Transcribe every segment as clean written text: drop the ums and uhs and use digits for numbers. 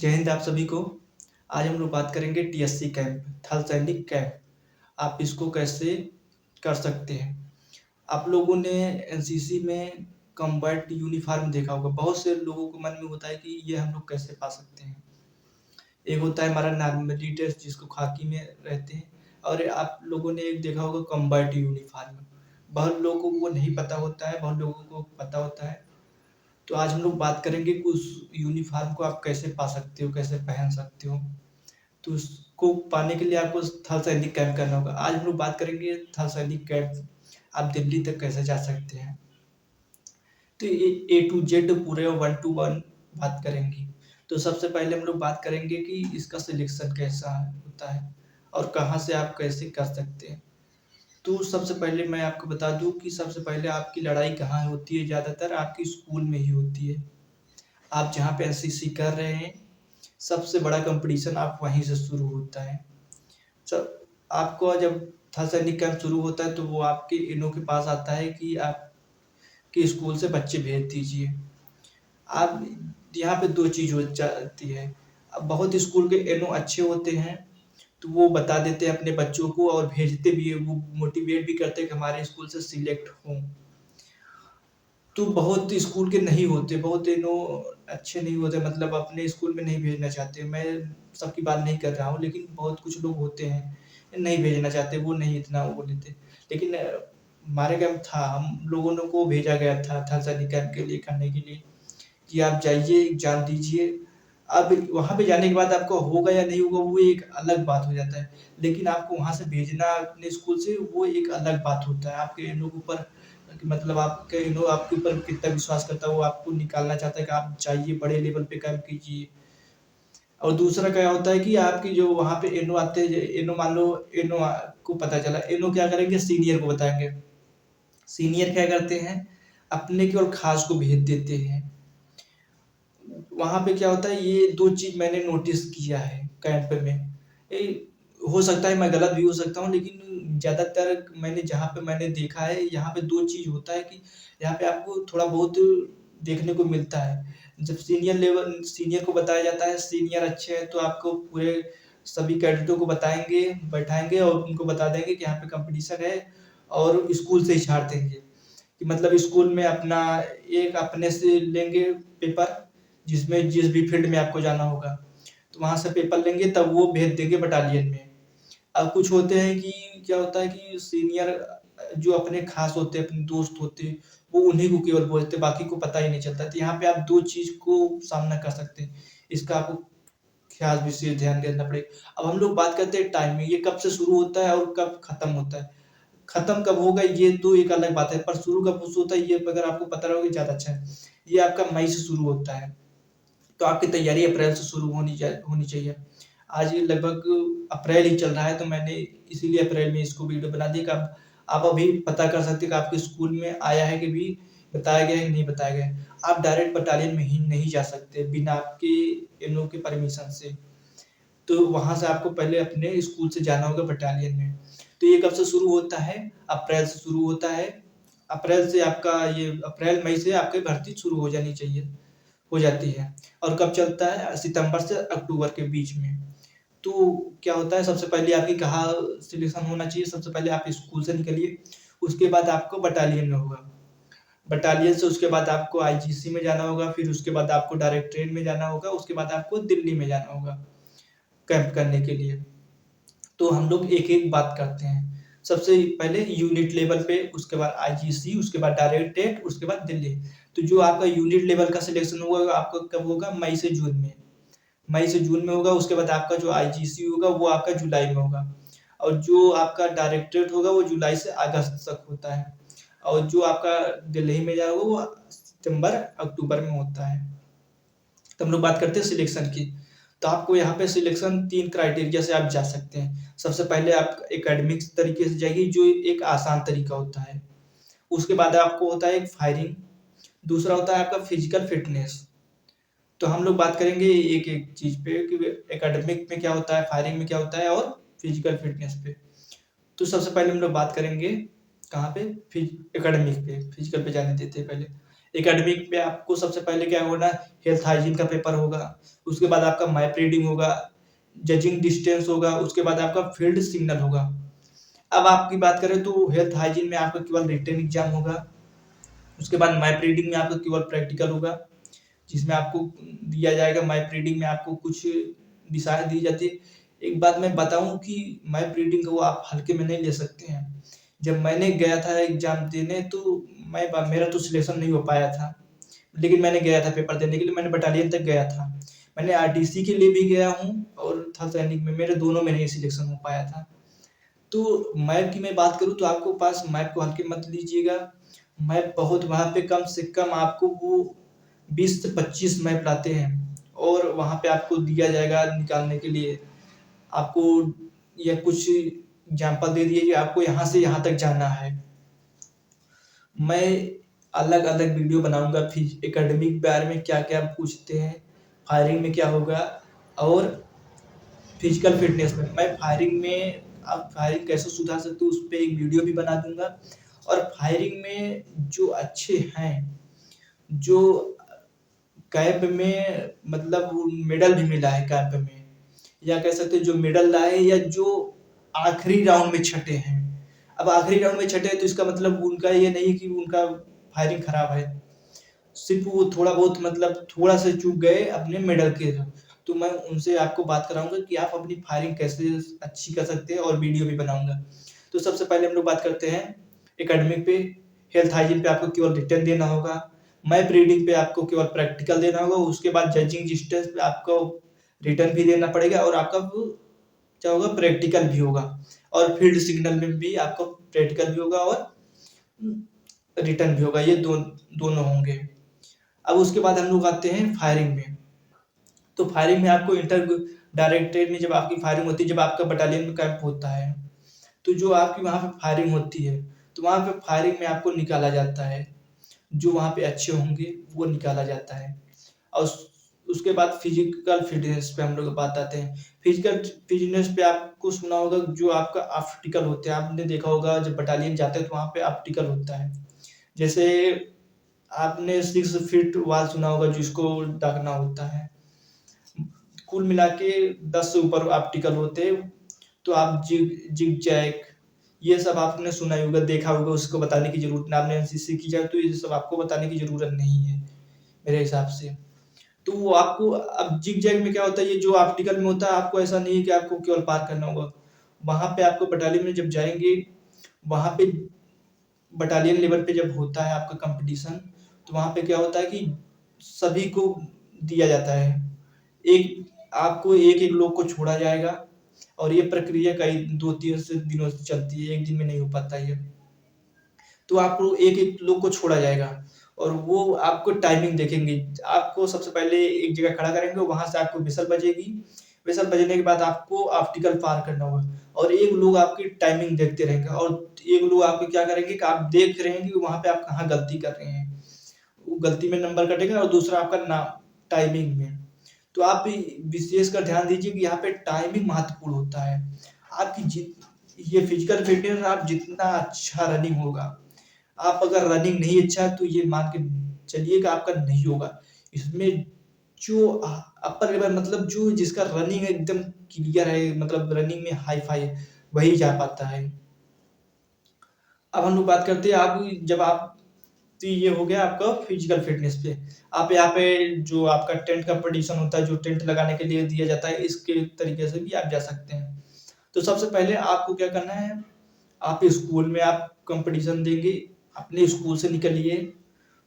जय हिंद आप सभी को। आज हम लोग बात करेंगे टीएससी कैंप, थल सैनिक कैंप। आप इसको कैसे कर सकते हैं। आप लोगों ने एनसीसी में कम्बैट यूनिफॉर्म देखा होगा। बहुत से लोगों को मन में होता है कि ये हम लोग कैसे पा सकते हैं। एक होता है हमारा नॉर्मली ड्रेस जिसको खाकी में रहते हैं, और आप लोगों ने एक देखा होगा कम्बैट यूनिफॉर्म। बहुत लोगों को वो नहीं पता होता है, बहुत लोगों को पता होता है। तो आज हम लोग बात करेंगे कि उस यूनिफॉर्म को आप कैसे पा सकते हो, कैसे पहन सकते हो। तो उसको पाने के लिए आपको थल सैनिक कैंप करना होगा। आज हम लोग बात करेंगे थल सैनिक कैंप आप दिल्ली तक कैसे जा सकते हैं। तो ये ए टू जेड पूरे 1 to 1 बात करेंगे। तो सबसे पहले हम लोग बात करेंगे कि इसका सिलेक्शन कैसा होता है और कहाँ से आप कैसे कर सकते हैं। तो सबसे पहले मैं आपको बता दूं कि सबसे पहले आपकी लड़ाई कहाँ होती है। ज़्यादातर आपकी स्कूल में ही होती है। आप जहाँ पे एनसीसी कर रहे हैं, सबसे बड़ा कंपटीशन आप वहीं से शुरू होता है। जब आपको जब थल सैनिक कैंप शुरू होता है तो वो आपके इनो के पास आता है कि आपके स्कूल से बच्चे भेज दीजिए। आप यहाँ पे दो चीज़ हो जाती है। अब बहुत स्कूल के इनो अच्छे होते हैं, तो वो बता देते हैं अपने बच्चों को और भेजते भी है, वो मोटिवेट भी करते हैं कि हमारे स्कूल से सिलेक्ट हों। तो बहुत स्कूल के नहीं होते, बहुत इनो अच्छे नहीं होते, मतलब अपने स्कूल में नहीं भेजना चाहते। मैं सबकी बात नहीं कर रहा हूँ, लेकिन बहुत कुछ लोग होते हैं नहीं भेजना चाहते, वो नहीं इतना वो लेते। लेकिन हमारे कैंप था, हम लोगों ने को भेजा गया था थल सैनिक कैंप के लिए करने के लिए कि आप जाइए एग्जाम दीजिए। अब वहाँ पे जाने के बाद आपको होगा या नहीं होगा वो एक अलग बात हो जाता है, लेकिन आपको वहाँ से भेजना अपने स्कूल से वो एक अलग बात होता है। आपके इनो के ऊपर कि मतलब आपके इनो आपके ऊपर कितना विश्वास करता है, वो आपको निकालना चाहता है कि आप जाइए बड़े लेवल पे काम कीजिए। और दूसरा क्या होता है कि आपकी जो वहाँ पे इनो आते हैं, इनो मान लो इनो को पता चला, इनो क्या करेंगे सीनियर को बताएंगे। सीनियर क्या करते हैं, अपने केवल खास को भेज देते हैं। वहाँ पे क्या होता है, ये दो चीज मैंने नोटिस किया है कैंप में। ये हो सकता है मैं गलत भी हो सकता हूँ, लेकिन ज्यादातर मैंने जहाँ पे मैंने देखा है, यहाँ पे दो चीज होता है कि यहाँ पे आपको थोड़ा बहुत देखने को मिलता है। जब सीनियर को बताया जाता है, सीनियर अच्छे हैं तो आपको पूरे सभी कैडेटों को बताएंगे, बैठाएंगे और उनको बता देंगे कि यहाँ पे कंपटीशन है, और स्कूल से ही छाड़ देंगे कि मतलब स्कूल में अपना एक अपने से लेंगे पेपर, जिसमें जिस भी फील्ड में आपको जाना होगा, तो वहाँ से पेपर लेंगे तब वो भेज देंगे बटालियन में। अब कुछ होते हैं कि क्या होता है कि सीनियर जो अपने खास होते हैं, अपने दोस्त होते हैं, वो उन्हीं को केवल बोलते हैं, बाकी को पता ही नहीं चलता। तो यहाँ पे आप दो चीज को सामना कर सकते हैं। इसका आपको ख्याल विशेष ध्यान देना पड़ेगा। अब हम लोग बात करते हैं टाइमिंग, ये कब से शुरू होता है और कब खत्म होता है। खत्म कब होगा ये तो एक अलग बात है, पर शुरू कब से होता है ये अगर आपको पता रहोगे ज्यादा अच्छा है। ये आपका मई से शुरू होता है, तो आपकी तैयारी अप्रैल से शुरू होनी चाहिए। आज ये लगभग अप्रैल ही चल रहा है, तो मैंने इसीलिए अप्रैल में इसको वीडियो बना दी कि आप अभी पता कर सकते हैं कि आपके स्कूल में आया है कि भी बताया गया है कि नहीं बताया गया है। आप डायरेक्ट बटालियन में ही नहीं जा सकते बिना आपके इनो के परमिशन से। तो वहाँ से आपको पहले अपने स्कूल से जाना होगा बटालियन में। तो ये कब से शुरू होता है, अप्रैल से शुरू होता है। अप्रैल से आपका ये अप्रैल मई से आपकी भर्ती शुरू हो जानी चाहिए, हो जाती है। और कब चलता है, सितंबर से अक्टूबर के बीच में। तो क्या होता है, सबसे पहले आपकी कहाँ सिलेक्शन होना चाहिए, सबसे पहले आप स्कूल से निकलिए, उसके बाद आपको बटालियन में होगा। बटालियन से उसके बाद आपको आईजीसी में जाना होगा, फिर उसके बाद आपको डायरेक्ट ट्रेन में जाना होगा, उसके बाद आपको दिल्ली में जाना होगा कैंप करने के लिए। तो हम लोग एक-एक बात करते हैं। सबसे पहले यूनिट लेवल पे, उसके बाद आईजीसी, उसके बाद डायरेक्ट टेट, उसके बाद दिल्ली। तो जो आपका यूनिट लेवल का सिलेक्शन होगा, आपका कब होगा, मई से जून में। मई से जून में होगा, उसके बाद आपका जो आईजीसी होगा वो आपका जुलाई में होगा, और जो आपका डायरेक्टरेट होगा वो जुलाई से अगस्त तक होता है, और जो आपका दिल्ली में जाएगा वो सितंबर अक्टूबर में होता है। तो हम लोग बात करते हैं सिलेक्शन की। तो आपको यहाँ पे सिलेक्शन 3 क्राइटेरिया से आप जा सकते हैं। सबसे पहले आप एकेडमिक्स तरीके से जाइए, जो एक आसान तरीका होता है। उसके बाद आपको होता है एक फायरिंग, दूसरा होता है आपका फिजिकल फिटनेस। तो हम लोग बात करेंगे एक-एक चीज़ पे कि एकेडमिक में क्या होता है, फायरिंग में क्या होता है और फिजिकल फिटनेस पे। तो सबसे पहले हम लोग बात करेंगे कहाँ पे, एकेडमिक पे, फिजिकल पे जाने देते हैं पहले। एकेडमिक पे आपको सबसे पहले क्या होना, हेल्थ हाइजीन का पेपर होगा, उसके बाद आपका मैप रीडिंग होगा, जजिंग डिस्टेंस होगा, उसके बाद आपका फील्ड सिग्नल होगा। अब आपकी बात करें तो हेल्थ हाइजीन में आपका केवल रिटन एग्जाम होगा, उसके बाद मैप रीडिंग में आपका केवल प्रैक्टिकल होगा, जिसमें आपको दिया जाएगा, मैप रीडिंग में आपको कुछ दिशाएं दी जाती है। एक बात मैं बताऊं कि मैप रीडिंग को आप हल्के में नहीं ले सकते हैं। जब मैंने गया था एग्जाम देने तो मेरा तो सिलेक्शन नहीं हो पाया था, लेकिन मैंने गया था पेपर देने के लिए, मैंने बटालियन तक गया था। मैंने आरटीसी के लिए भी गया हूँ और थल सैनिक में, मेरे दोनों में नहीं सिलेक्शन हो पाया था। तो मैप की मैं बात करूँ तो आपको पास मैप को हल्के मत लीजिएगा। मैप बहुत वहाँ पे कम से कम आपको वो 20 से 25 मैप लाते हैं और वहाँ पे आपको दिया जाएगा निकालने के लिए। आपको या कुछ एग्जाम्पल दे दिए कि आपको यहाँ से यहाँ तक जाना है। मैं अलग अलग वीडियो बनाऊंगा फिर एकेडमिक के बारे में क्या क्या पूछते हैं, फायरिंग में क्या होगा, और फिजिकल फिटनेस में मैं फायरिंग में आप फायरिंग कैसे सुधार सकते हो उस पर एक वीडियो भी बना दूंगा। और फायरिंग में जो अच्छे हैं, जो कैंप में मतलब मेडल भी मिला है कैंप में, या कह सकते जो मेडल लाए या जो आखिरी राउंड में छठे हैं। अब आखिरी राउंड में छठे हैं तो इसका मतलब उनका ये नहीं कि उनका फायरिंग खराब है, सिर्फ वो थोड़ा बहुत मतलब थोड़ा सा चूक गए अपने मेडल के। तो मैं उनसे आपको बात कराऊंगा कि आप अपनी फायरिंग कैसे अच्छी कर सकते हैं और वीडियो भी बनाऊंगा। तो सबसे पहले हम लोग बात करते हैं एकेडमिक पे। हेल्थ हाइजीन पे आपको केवल रिटर्न देना होगा, मैप रीडिंग पे आपको केवल प्रैक्टिकल देना होगा, उसके बाद जजिंग डिस्टेंस पे आपको रिटर्न भी देना पड़ेगा और आपका क्या होगा, प्रैक्टिकल भी होगा, और फील्ड सिग्नल में भी आपको प्रैक्टिकल भी होगा और रिटर्न भी होगा, ये दोनों होंगे। अब उसके बाद हम लोग आते हैं फायरिंग में। तो फायरिंग में आपको इंटर डायरेक्टरेट में जब आपकी फायरिंग होती है, जब आपका बटालियन में कैंप होता है, तो जो आपकी वहाँ पे फायरिंग होती है, तो वहाँ पे फायरिंग में आपको निकाला जाता है, जो वहाँ पे अच्छे होंगे वो निकाला जाता है। और उसके बाद फिजिकल फिटनेस पे हम लोग बात आते हैं। फिजिकल फिटनेस पे आपको सुना होगा जो आपका ऑप्टिकल होते हैं, आपने देखा होगा जब बटालियन जाते हैं तो वहाँ पे ऑप्टिकल होता है। जैसे आपने 6 फीट वाल सुना होगा जिसको दागना होता है, कुल मिला के 10 से ऊपर ऑप्टिकल होते हैं। तो आप जिग जिग जैग ये सब आपने सुना ही होगा, देखा होगा, उसको बताने की जरूरत नहीं, आपने एनसीसी की जाए तो ये सब आपको बताने की जरूरत नहीं है मेरे हिसाब से। तो वो आपको अब जिग जैग में क्या होता है, ये जो ऑप्टिकल में होता है आपको ऐसा नहीं है कि आपको केवल पार करना होगा, वहां पे आपको बटालियन में जब जाएंगे, वहां पे बटालियन लेवल पे जब होता है आपका कंपटीशन, तो वहां पे क्या होता है कि सभी को दिया जाता है, एक आपको एक एक लोग को छोड़ा जाएगा, और ये प्रक्रिया कई 2-3 से दिनों से चलती है, एक दिन में नहीं हो पाता ये। तो आपको एक एक लोग को छोड़ा जाएगा और वो आपको टाइमिंग देखेंगे। आपको सबसे पहले एक जगह खड़ा करेंगे, वहां से आपको विसल बजेगी, विसल बजने के बाद आपको ऑप्टिकल पार करना होगा, और एक लोग आपकी टाइमिंग देखते रहेंगे, और एक लोग आपको क्या करेंगे कि आप देख रहे हैं कि वहां पे आप कहाँ गलती कर रहे हैं, वो गलती में नंबर कटेगा, और दूसरा आपका नाम टाइमिंग में। तो आप विशेष कर ध्यान दीजिए कि यहाँ पे टाइमिंग महत्वपूर्ण होता है। आपकी ये फिजिकल फिटनेस, आप जितना अच्छा रनिंग होगा, आप अगर रनिंग नहीं अच्छा है तो ये मान के चलिए कि आपका नहीं होगा। इसमें जो अपर लेवल मतलब जो जिसका रनिंग एकदम क्लियर है, मतलब रनिंग में हाई फाई है, वही जा पाता है। अब हम लोग बात करते हैं आप जब आप, तो ये हो गया आपका फिजिकल फिटनेस पे। आप यहाँ पे जो आपका टेंट कंपटीशन होता है, जो टेंट लगाने के लिए दिया जाता है, इसके तरीके से भी आप जा सकते हैं। तो सबसे पहले आपको क्या करना है, आप स्कूल में आप कंपटीशन देंगे, अपने स्कूल से निकलिए,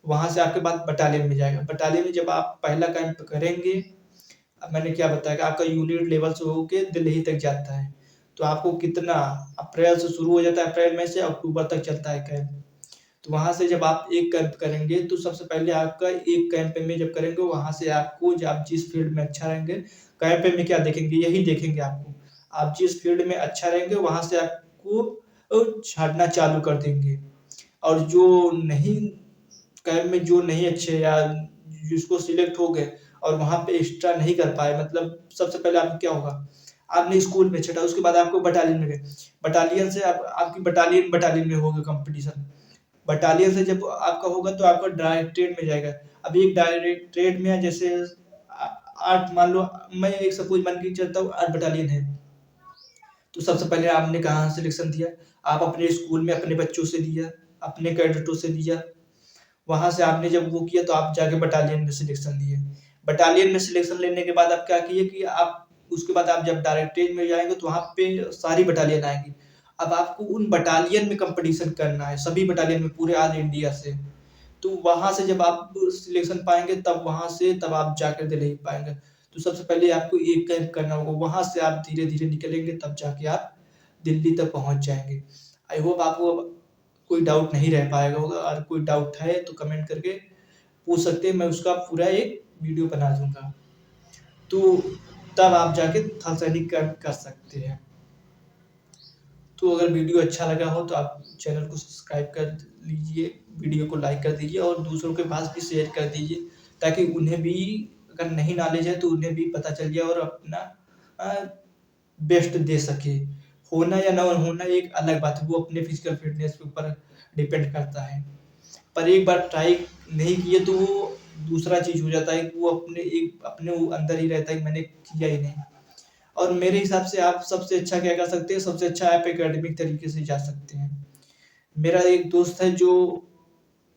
वहां से आपके बाद बटालियन में जाएगा, बटालियन में जब आप पहला कैंप करेंगे, अब मैंने क्या बताया कि आपका यूनिट लेवल से होके दिल्ली तक जाता है, तो आपको कितना, अप्रैल से शुरू हो जाता है, अप्रैल में से अक्टूबर तक चलता है कैंप। तो वहां से जब आप एक कैंप करेंगे तो सबसे पहले आपका एक कैंप में जब करेंगे, वहां से आपको जब आप जिस फील्ड में अच्छा रहेंगे, कैंप में क्या देखेंगे, यही देखेंगे आपको, आप जिस फील्ड में अच्छा रहेंगे वहां से आपको छांटना चालू कर देंगे। और जो नहीं कैंप में जो नहीं अच्छे या जिसको सिलेक्ट हो गए और वहां पे एक्स्ट्रा नहीं कर पाए, मतलब सबसे पहले आपको क्या होगा, आपने स्कूल में छटा, उसके बाद आपको बटालियन में गए, बटालियन से आपकी बटालियन बटालियन में होगा कंपटीशन, बटालियन से जब आपका होगा तो आपका डायरेक्ट ट्रेड में जाएगा। अभी एक डायरेक्ट ट्रेड में है, जैसे 8 मान लो, मैं एक सपोज मान के चलता हूँ 8 बटालियन है। तो सबसे पहले आपने कहाँ सिलेक्शन दिया? आप अपने स्कूल में अपने बच्चों से दिया, अपने कैडेटों से दिया। वहाँ से आपने जब वो किया तो आप जाके बटालियन में सिलेक्शन लिए। बटालियन में सिलेक्शन लेने के बाद आप क्या किए कि आप उसके बाद आप जब डायरेक्ट ट्रेन में जाएँगे तो वहाँ पे सारी बटालियन आएँगी। अब आपको उन बटालियन में कॉम्पिटिशन करना है, सभी बटालियन में पूरे ऑल इंडिया से। तो वहाँ से जब आप सिलेक्शन पाएँगे तब वहाँ से तब आप जाकर दिल्ली पाएँगे। तो सबसे पहले आपको एक कैंप करना होगा, वहाँ से आप धीरे-धीरे निकलेंगे तब जाके आप दिल्ली तक पहुँच जाएँगे। आई होप आपको कोई डाउट नहीं रह पाएगा होगा, और कोई डाउट है तो कमेंट करके पूछ सकते हैं, मैं उसका पूरा एक वीडियो बना दूँगा। तो तब आप जाके थल सैनिक कैंप कर सकते हैं। तो अगर वीडियो अच्छा लगा हो तो आप चैनल को सब्सक्राइब कर लीजिए, वीडियो को लाइक कर दीजिए और दूसरों के पास भी शेयर कर दीजिए, ताकि उन्हें भी अगर नहीं नॉलेज है तो उन्हें भी पता चल जाए और अपना बेस्ट दे सके। होना या ना होना एक अलग बात है, वो अपने फिजिकल फिटनेस के ऊपर डिपेंड करता है। पर एक बार ट्राई नहीं किए तो वो दूसरा चीज़ हो जाता है कि वो अपने वो अंदर ही रहता है कि मैंने किया ही नहीं। और मेरे हिसाब से आप सबसे अच्छा क्या कर सकते हैं, सबसे अच्छा आप एकेडमिक तरीके से जा सकते हैं। मेरा एक दोस्त है जो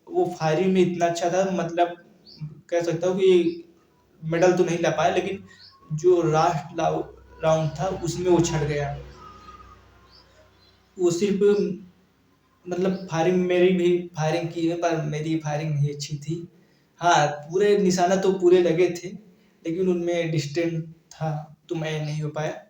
वो फायरिंग में इतना अच्छा था, मतलब कह सकता हूँ कि मेडल तो नहीं ला पाया, लेकिन जो लास्ट राउंड था उसमें वो छट गया। वो सिर्फ मतलब फायरिंग, मेरी भी फायरिंग की है पर मेरी फायरिंग नहीं अच्छी थी। हाँ, पूरे निशाना तो पूरे लगे थे, लेकिन उनमें डिस्टेंस था तो मैं नहीं हो पाया।